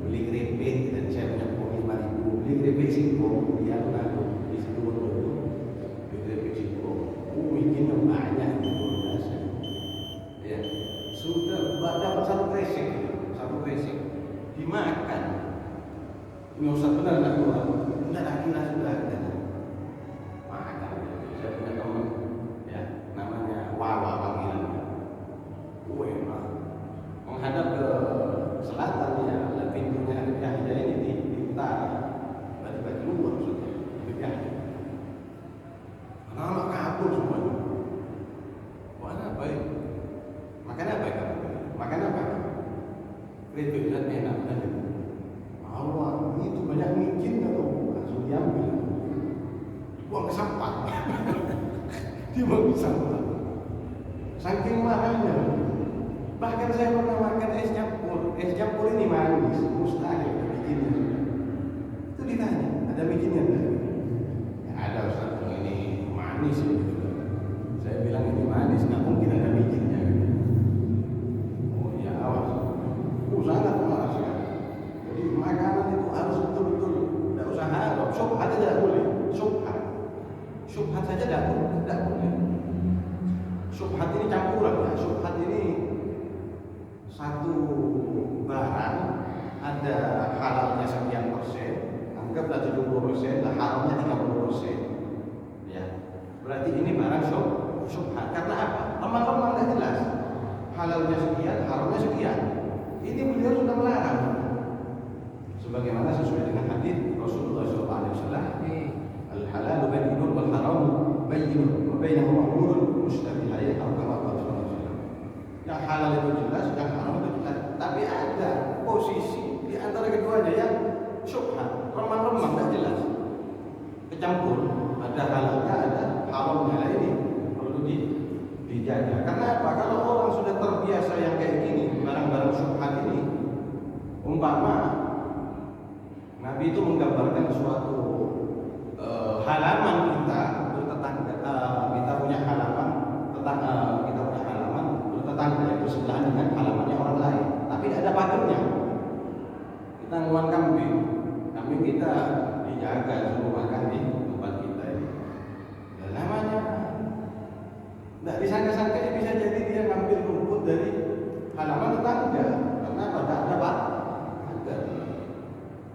beli keripik, dan saya punya uang 5.000. Beli keripik singkong, dia mengaku di situ itu beli keripik singkong. Bikinnya banyak itu biasa. Ya sudah dapat satu kresek dimakan. Ini Ustaz benar tak keluar? Enggak lagi lah sudah. Makan. Saya punya teman, ya namanya Wawa panggilannya. Menghadap ke selatan ya, dan pintunya Habib Yahya ini di utara. Bagi luar maksudnya Habib Yahya. Anak-anak kabur semuanya. Apa ya? Makan apa ya? Makan apa? Keripik dan enak kan? Allah, itu banyak micin atau langsung diambil. Buang ke sampah. Dia buang ke sampah. Saking marahnya. Bahkan saya pernah makan es campur ini manis, mustahil ada bikinnya sudah. Itu ditanya, ada bikinnya enggak? Ya ada Ustaz, ini manis ini juga. Saya bilang ini manis, nggak mungkin ada bikinnya. Oh ya awas, sangat malas ya. Jadi makanan itu harus betul-betul, tidak usah haram. Syubhat saja tidak boleh, syubhat saja tidak boleh. Syubhat ini campuran ya, syubhat ini satu barang ada halalnya sekian persen, anggaplah 70%, dan haramnya 30%. Ya, berarti ini barang syubhat. Karena apa? Lemah-lemah tidak jelas. Halalnya sekian, haramnya sekian. Ini beliau sudah melarang. Sebagaimana sesuai dengan hadis Rasulullah SAW, al-halal bayyinun wal haram bayyinun wa bainahuma umurun mushtabihat atau kama qala sallallahu alaihi wasallam. Yang halal itu jelas, yang haram itu jelas. Tapi ada posisi di antara keduanya yang syubhat, remang-remang tidak jelas. Kecampur, ada halalnya, ada haramnya. Nah, ini perlu dijaga. Karena apa? Kalau orang sudah terbiasa yang kayak gini, barang-barang syubhat ini, umpama Nabi itu menggambarkan suatu halaman kita bertetangga, kita punya halaman bertetangga yaitu sebelahan dengan halamannya orang lain, tapi tidak ada pagernya. Kita nguan kambing kita dijaga suruh makan di tempat kita ini. Dan namanya tidak disangka-sangka bisa jadi dia ngambil rumput dari halaman tetangga karena pada ada pagar.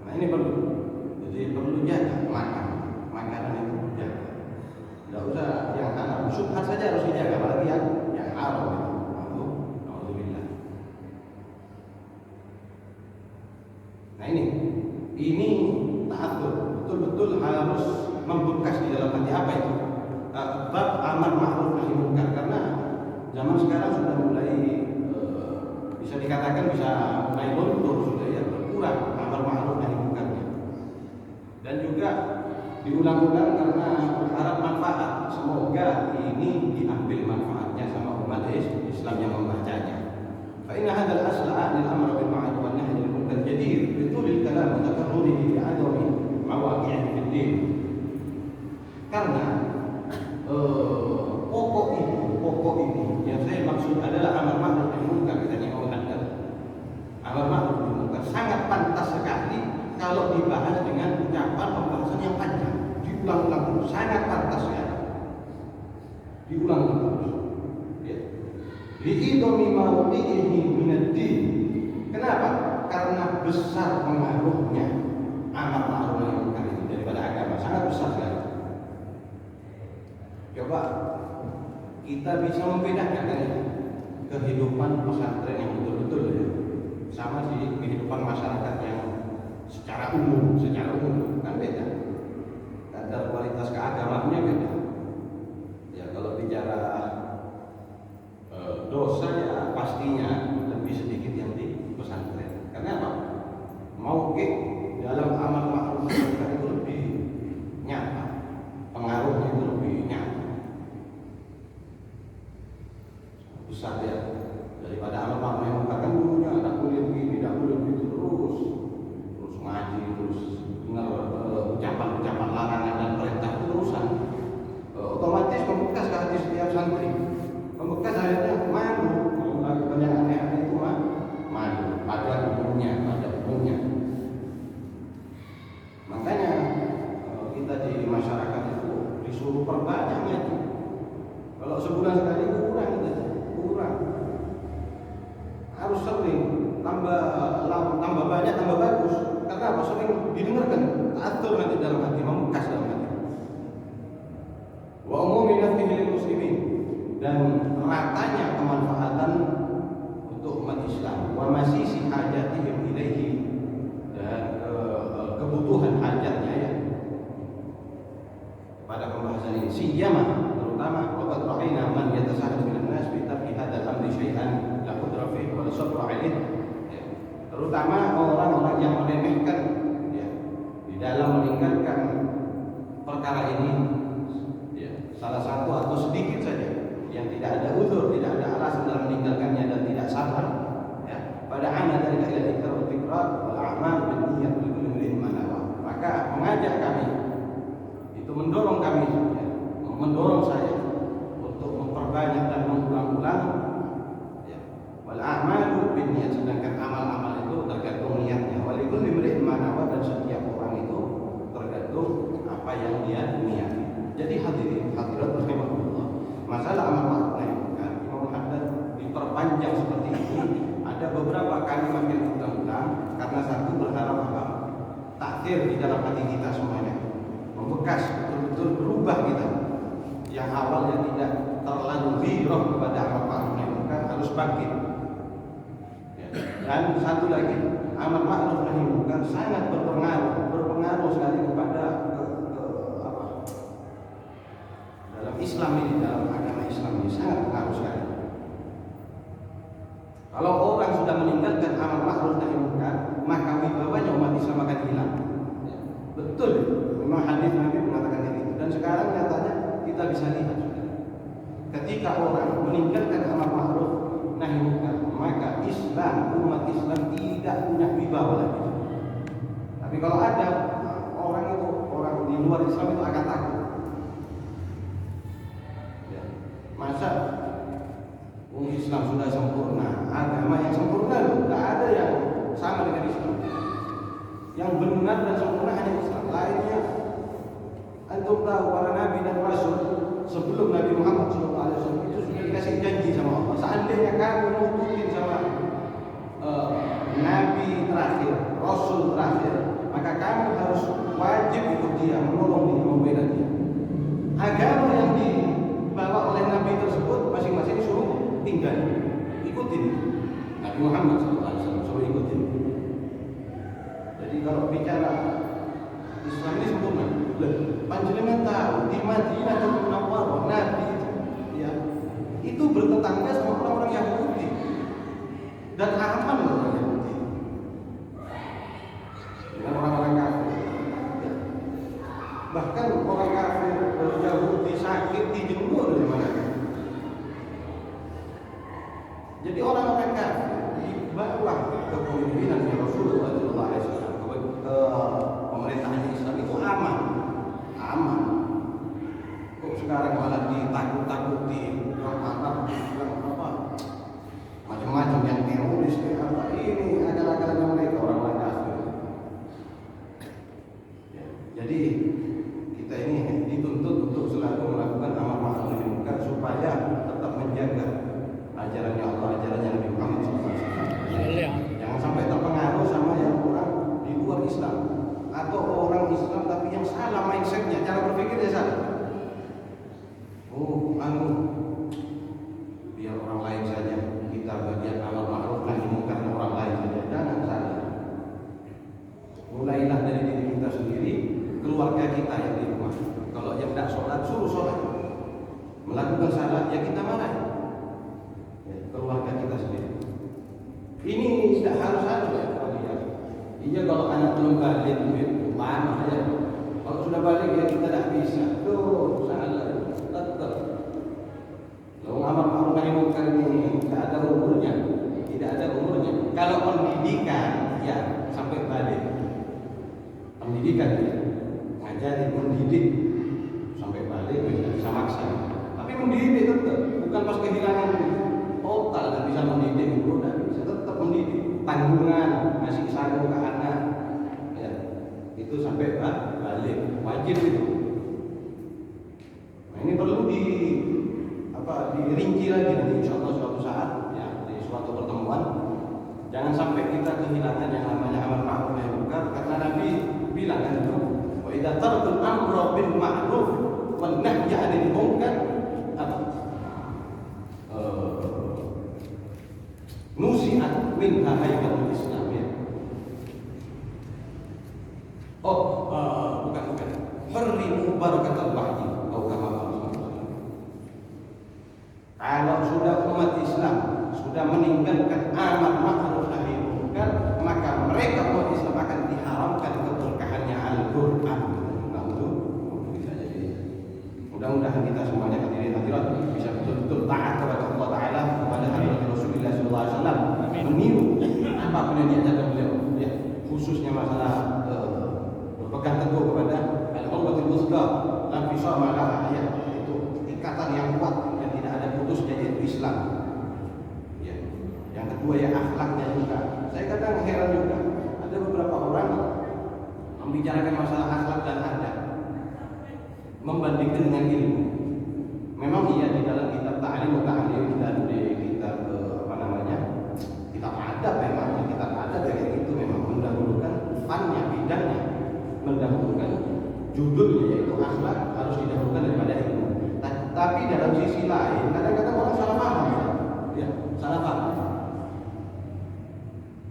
Nah ini perlu jaga makanan itu jaga. Tidak usah yang haram, syubhat saja harus dijaga, apalagi yang haram itu. Alhamdulillah. Nah ini ta'atur, betul-betul harus membekas di dalam hati. Apa itu? Bab amar ma'ruf nahi munkar, karena zaman sekarang sudah mulai bisa dikatakan bisa mulai luntur sudah ya, berkurang amar ma'ruf nahi munkarnya. Dan juga diulang-ulang karena berharap manfaat. Semoga ini diambil manfaatnya sama umat Islam yang membacanya. Fa inna hadzal asla' lil amr bil ma'ruf wan nahy anil munkar jadir bitulil kalam wa takarrurihi bi adami mawaqi'ihi fid din Karena pokok ini yang saya maksud adalah amar ma'ruf nahi munkar, katanya Imam Haddad. Amar ma'ruf nahi munkar sangat pantas sekali kalau dibahas dengan ucapan pembahasan yang panjang, diulang-ulang terus, sangat pantas ya. Diulang terus. Ya. Li'idami mawdi'ihi minad-din. Kenapa? Karena besar pengaruhnya amar ma'ruf nahi munkar itu daripada agama, sangat besar sekali. Coba kita bisa membedakan kan kehidupan pesantren yang betul-betul ya, sama di kehidupan masyarakat yang secara umum kan beda. Kadar kualitas keagamaannya beda. Ya kalau bicara dosa ya pastinya lebih sedikit yang di pesantren. Karena apa? Mauqif dalam amal ma'ruf itu lebih nyata, pengaruhnya itu lebih nyata. Besar ya daripada amal ma'ruf yang mengatakan dulunya tidak boleh begini, tidak boleh begitu, terus ngaji, terus dengar ucapan-ucapan larangan dan perintah terusan, otomatis membekas ke hati setiap santri, membekas akhirnya malu melakukan yang aneh-aneh itu malu pada umumnya. Makanya kita di masyarakat itu disuruh perbanyak ngaji. Kalau sebulan sekali kurang. Harus sering, tambah banyak, tambah bagus. Karena apa? Sering didengarkan, atur nanti dalam hati, membekas dalam hati. Wa umumi nafihi lil muslimin, dan ratanya kemanfaatan untuk umat Islam. Wa masisi hajatihim ilaihi, dan kebutuhan hajatnya ya pada pembahasan ini. Siyama terutama waqad ra'ayna man yatasahhal minan nas bi tarki hadzal amri syai'an la qudra fihi wa la sabra 'alaih. Terutama orang-orang yang meremehkan ya, di dalam meninggalkan perkara ini ya, salah satu atau sedikit saja yang tidak ada uzur, tidak ada alasan dalam meninggalkannya dan tidak sabar ya, pada ana dari ila ikrar wa tikrar wal a'mal bin niyyat li kulli imrin ma nawa. Maka mengajak kami itu mendorong kami ya, mendorong saya untuk memperbanyak dan mengulang-ulang ya, wal a'malu binniyat, sedangkan amal-amal itu tergantung niatnya. Walikul limri'in ma nawa, dan setiap orang itu tergantung apa yang dia niat. Jadi hadirin hadirat rahimahullah, masalah amal ma'ruf nahi munkar Imam Haddad diperpanjang seperti ini. Ada beberapa kalimat yang diulang-ulang karena satu berharap apa? Takdir di dalam hati kita semuanya, membekas, betul-betul berubah kita. Yang awalnya tidak terlalu ghirah kepada amal ma'ruf nahi munkar harus bangkit. Ya. Dan satu lagi, amal ma'ruf nahi munkar sangat berpengaruh sekali kepada apa? Dalam Islam ini, dalam agama Islam ini sangat berpengaruh sekali. Kalau orang sudah meninggalkan amal ma'ruf nahi munkar, maka wibawanya umat Islam akan hilang. Ya. Betul, memang hadis Nabi mengatakan itu. Dan sekarang nyatanya kita bisa lihat sudah. Ketika orang meninggalkan amal ma'ruf nahi munkar, maka umat Islam tidak punya wibawa lagi. Tapi kalau ada orang di luar Islam itu akan takut. Ya. Masa Islam sudah sempurna, agama yang sempurna loh, tidak ada yang sama dengan Islam. Yang benar dan sempurna hanya Islam. Lainnya, antum tahu para nabi dan rasul sebelum Nabi Muhammad SAW itu sudah dikasih janji sama Allah. Seandainya kamu nututin sama nabi terakhir, rasul terakhir, maka kamu harus wajib ikut dia, menolong dia, membela dia. Agama yang dibawa oleh nabi tersebut masing-masing disuruh tinggal, ikutin Nabi Muhammad SAW, suruh ikutin. Jadi kalau bicara Islam ini sempurna, panjenengan tahu di Madinah Munawwarah Nabi ya, itu bertetangga sama orang-orang Yahudi dan aman orang Yahudi dengan orang-orang kafir. Ya. Bahkan orang kafir Yahudi sakit dijemur di mana. Jadi orang-orang kafir dibawa ke pemimpinan Rasulullah SAW, ke pemerintahan Islam itu aman. takut-takuti, yang marah, yang apa, macam-macam, yang teroris, yang apa, ini akal-akalnya mereka orang-orang kafir. Ya, jadi kita ini dituntut untuk selalu melakukan amar ma'ruf nahi munkar supaya tetap menjaga ajarannya Allah, ajarannya Nabi Muhammad SAW. Jangan sampai terpengaruh sama yang orang di luar Islam atau orang Islam tapi yang salah mindsetnya, cara berpikirnya salah. Biar orang lain saja, kita bagian amar ma'ruf nahi munkar orang lain saja, jangan salah. Mulailah dari diri kita sendiri, keluarga kita yang di rumah. Kalau yang tidak sholat, suruh sholat. Melakukan salah, ya kita marah. Ya, keluarga kita sendiri. Ini tidak harus ya. Iya, kalau anak belum balik, lama ya. Kalau sudah balik ya kita tidak bisa. Tuh, salah. Tetap. Kalau amar ma'ruf nahi munkar ini tidak ada umurnya, tidak ada umurnya. Kalau pendidikan, ya sampai balik. Pendidikan ya, ngajarin, mendidik sampai balik tidak bisa maksa. Tapi mendidik tetap, bukan pas kehilangan total tidak bisa mendidik itu, tidak bisa, tetap mendidik. Tanggungan, ngasih saran ke anak, ya itu sampai balik, wajib itu. Nah, ini perlu dirinci lagi nanti insya Allah suatu saat ya di suatu pertemuan. Jangan sampai kita kehilangan yang namanya amar ma'ruf nahi munkar, karena Nabi bilang kan itu, wa idza tarakul amra bil ma'ruf wan nahyi 'anil munkar nusi'at minha haibatul Islam ya. Bukan. Harimu barakatul wahyi atau kama kalau sudah umat Islam sudah meninggalkan amar ma'ruf nahi munkar, maka mereka umat Islam akan diharamkan keberkahannya Al-Qur'an. Mudah-mudahan kita semuanya hadirin hadirat bisa betul-betul taat kepada Allah Taala, kepada hadis Rasulullah SAW, meniru apapun yang diajarkan beliau, ya, khususnya masalah berpegang teguh kepada al-urwatul wuthqa la fisama laha, ya, itu ikatan yang kuat dan tidak ada putusnya, yaitu Islam. Ya. Yang kedua ya akhlaknya juga. Saya kadang heran juga, ada beberapa orang membicarakan masalah akhlak dan adab membandingkan dengan ilmu. Memang iya di dalam kitab ta'lim dan di kitab kitab adab, memang kitab adab kayak gitu memang mendahulukan fannya, bidangnya, mendahulukan judulnya yaitu akhlak harus didahulukan daripada ilmu. Tapi dalam sisi lain kadang-kadang orang salah paham, ya, salah paham.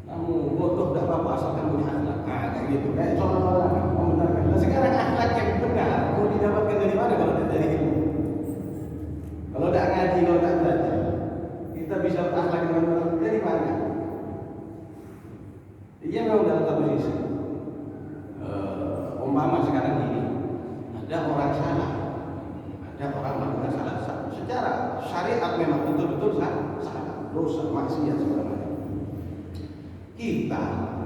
Kamu bodoh tidak apa-apa asalkan punya akhlak, kayak gitu, kayak seolah-olah membenarkan. Nah sekarang akhlak yang benar mau didapatkan dari mana kalau tidak dari ilmu? Kalau tidak ngaji, kalau tidak belajar, kita bisa akhlak yang benar dari mana? Iya memang dalam satu sisi. Umpama sekarang ini ada orang salah, ada orang melakukan salah secara syariat memang betul-betul salah, dosa, maksiat segala macam. Kita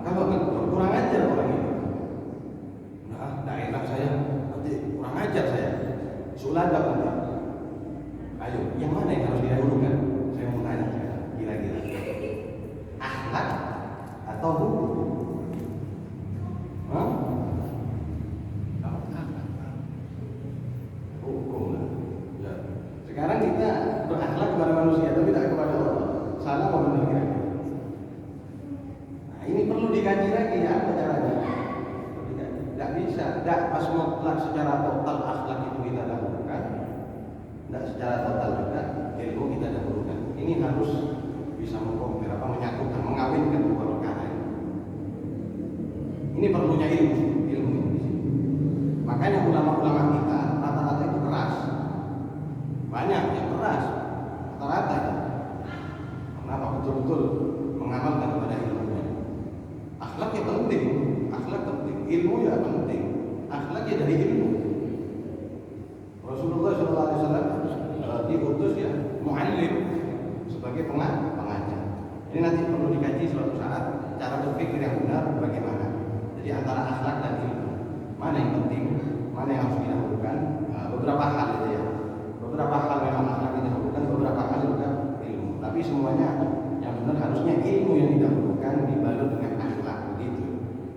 kalau kurang ajar orang itu, nah, tidak enak saya, nanti kurang ajar saya, suladab nanti. Ayo, yang mana yang harus didahulukan? Saya mau tanya, kira-kira akhlak atau hukum? Hukum lah. Ya. Sekarang kita berakhlak kepada manusia, tapi tidak kepada Allah. Salah apa benar kira-kira? Nah, ini perlu dikaji lagi ya, apa caranya? Tidak bisa, tidak pas mutlak secara total akhlak itu kita dahulukan, tidak secara total juga ilmu kita dahulukan. Ini harus bisa menyatukan, mengawinkan dua perkara. Ini perlunya ilmu. Makanya ulama-ulama kita rata-rata itu keras, banyak yang keras, rata-rata. Kenapa? Betul-betul mengamalkan kepada ilmunya. Akhlak ya penting, ilmu ya penting. Akhlak ya dari ilmu. Rasulullah SAW diutus ya muallim sebagai pengajar. Ini nanti perlu dikaji suatu saat cara berpikir yang benar bagaimana. Jadi antara akhlak dan ilmu, mana yang penting, mana yang harus didahulukan. Beberapa hal itu ya, beberapa hal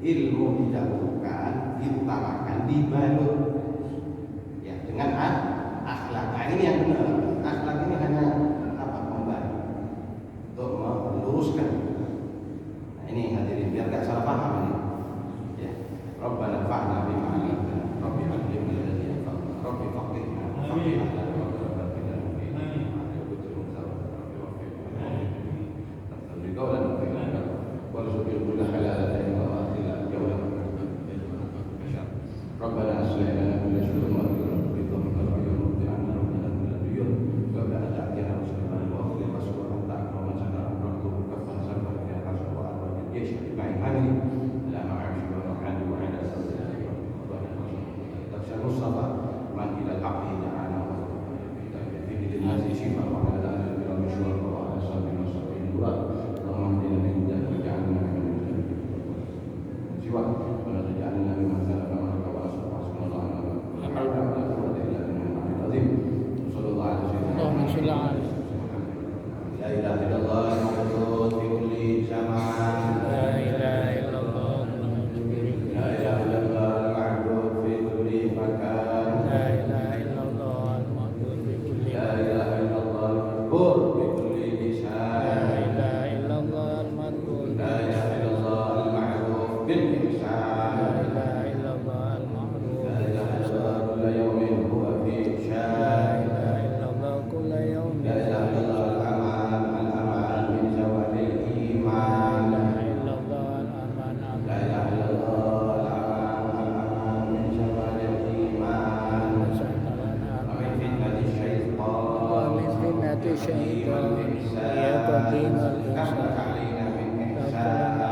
ilmu didahulukan, diutamakan, dibalut ya dengan akhlak. Nah, ini yang benar. Akhlak ini hanya membantu untuk meluruskan. Nah, ini hadirin biar gak salah paham ini. Ya, Rabbana fa'na bima 'allamtana, Rabbi 'allimna alladhi yanfa'una, Rabbi faqihna faqihna. ربنا أصلح لنا كل شيء وأمرنا بالتوفيق والهدى عنا ربنا كل الديون وابدا تأتينا رسلنا واغفر رسول الله ومن سكر ربه كفا سكر في الحسن وأرض الجيش بمع حمل لا معاش ونحن وعلى سبيل تفسير مصطفى من إلى الحق دعانا في الناس شفاء وعلى ذلك الكرام شرف وعلى صبر وصبر المراد اللهم اهدنا من هداك وجعلنا من المهتدين سواك ولا تجعلنا ممن سلف اللهم صل على لا إله إلا الله الموجود في كل زمان لا إله إلا الله لا إله إلا الله المعبود في كل مكان لا إله إلا الله المعبود في كل لا إله إلا الله المذكور بكل لسان لا إله إلا الله المذكور لا إله إلا الله المعروف بالإحسان لا إله إلا الله المعروف لا إله إلا الله كل يوم هو في لا شان إله إلا الله كل يوم لا إله إلا الله الأمان من زوال الإيمان لا إله إلا الله الأمان لا إله إلا الله الأمان من زوال الإيمان ومن فتنة الشيطان ومن فتنة الشيطان يقدم كفك الإنسان علينا من تكون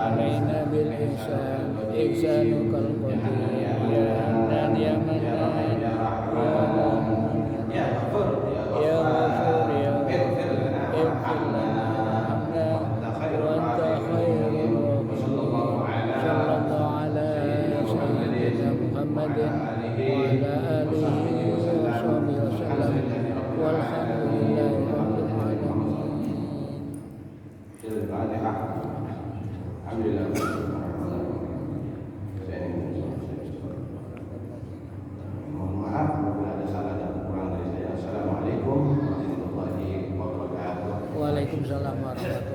علينا بالإحسان إحسانك القدير يا حنان يا منان يا يا رحمن رحمن يا غفور يا غفور يا اغفر لنا اغفر لنا وارحمنا وارحمنا وأنت خير وأنت الراحمين خير وصلى الله على صلى الله على سيدنا محمد وعلى آله وصحبه وسلم والحمد لله رب العالمين. الفاتحة. الحمد لله. Mohon maaf apabila ada salah dan kurang dari saya. Assalamualaikum warahmatullahi wabarakatuh. Waalaikumsalam warahmatullahi wabarakatuh.